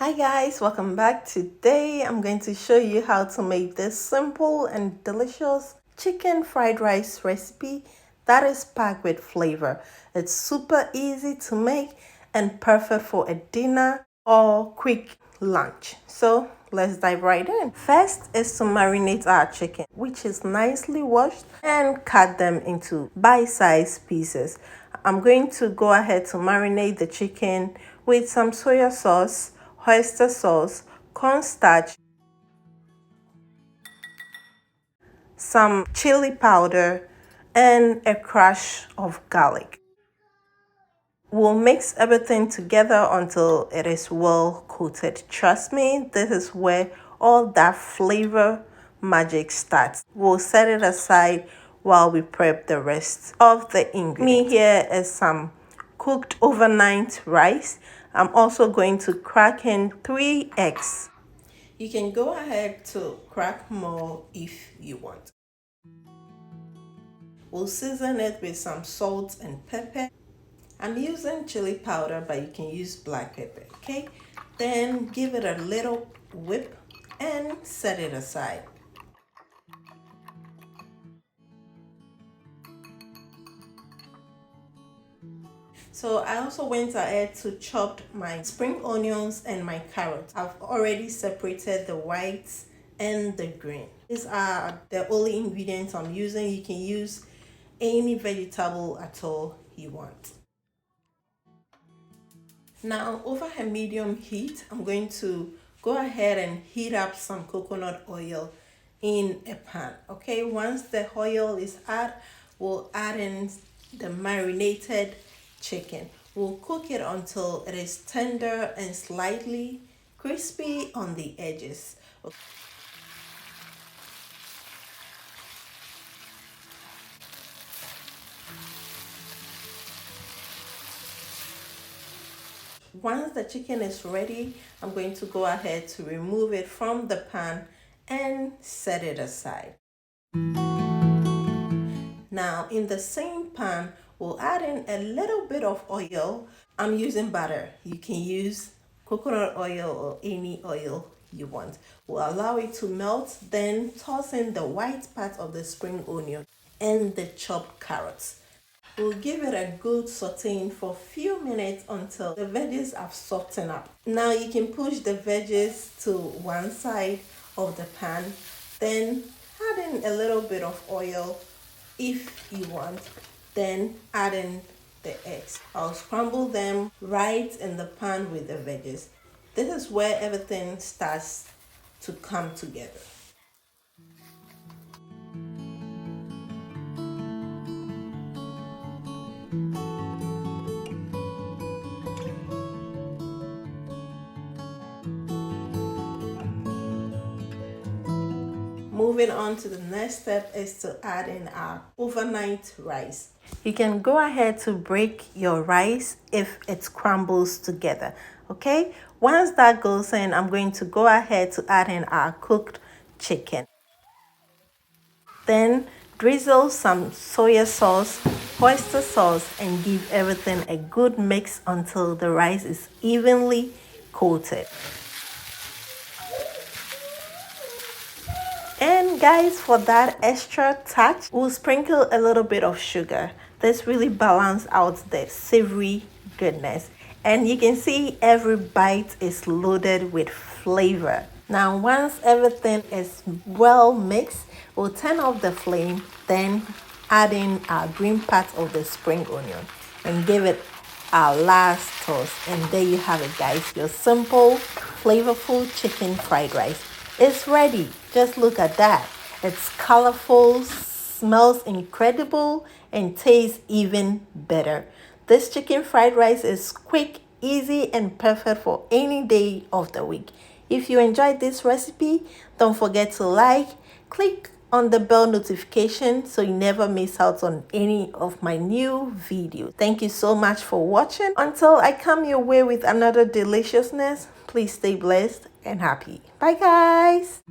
Hi guys, welcome back. Today I'm going to show you how to make this simple and delicious chicken fried rice recipe that is packed with flavor. It's super easy to make and perfect for a dinner or quick lunch. So let's dive right in. First is to marinate our chicken, which is nicely washed, and cut them into bite-sized pieces. I'm going to go ahead to marinate the chicken with some soy sauce, oyster sauce, cornstarch, some chili powder, and a crush of garlic. We'll mix everything together until it is well coated. Trust me, this is where all that flavor magic starts. We'll set it aside while we prep the rest of the ingredients. Me here is some cooked overnight rice. I'm also going to crack in 3 eggs. You can go ahead to crack more if you want. We'll season it with some salt and pepper. I'm using chili powder, but you can use black pepper, okay? Then give it a little whip and set it aside. So I also went ahead to chop my spring onions and my carrots. I've already separated the whites and the green. These are the only ingredients I'm using. You can use any vegetable at all you want. Now over a medium heat, I'm going to go ahead and heat up some coconut oil in a pan. Okay, once the oil is hot, we'll add in the marinated chicken. We'll cook it until it is tender and slightly crispy on the edges. Once the chicken is ready, I'm going to go ahead to remove it from the pan and set it aside. Now in the same pan, we'll add in a little bit of oil. I'm using butter. You can use coconut oil or any oil you want. We'll allow it to melt, then toss in the white part of the spring onion and the chopped carrots. We'll give it a good sauteing for a few minutes until the veggies have softened up. Now you can push the veggies to one side of the pan, then add in a little bit of oil if you want, then add in the eggs. I'll scramble them right in the pan with the veggies. This is where everything starts to come together. Moving on to the next step is to add in our overnight rice. You can go ahead to break your rice if it crumbles together, okay? Once that goes in, I'm going to go ahead to add in our cooked chicken. Then drizzle some soy sauce, oyster sauce, and give everything a good mix until the rice is evenly coated. And guys, for that extra touch, we'll sprinkle a little bit of sugar. This really balances out the savory goodness. And you can see every bite is loaded with flavor. Now, once everything is well mixed, we'll turn off the flame, then add in our green part of the spring onion and give it our last toss. And there you have it, guys, your simple, flavorful chicken fried rice. It's ready. Just look at that. It's colorful, smells incredible, and tastes even better. This chicken fried rice is quick, easy, and perfect for any day of the week. If you enjoyed this recipe, don't forget to like, click on the bell notification so you never miss out on any of my new videos. Thank you so much for watching. Until I come your way with another deliciousness, please stay blessed and happy. Bye guys.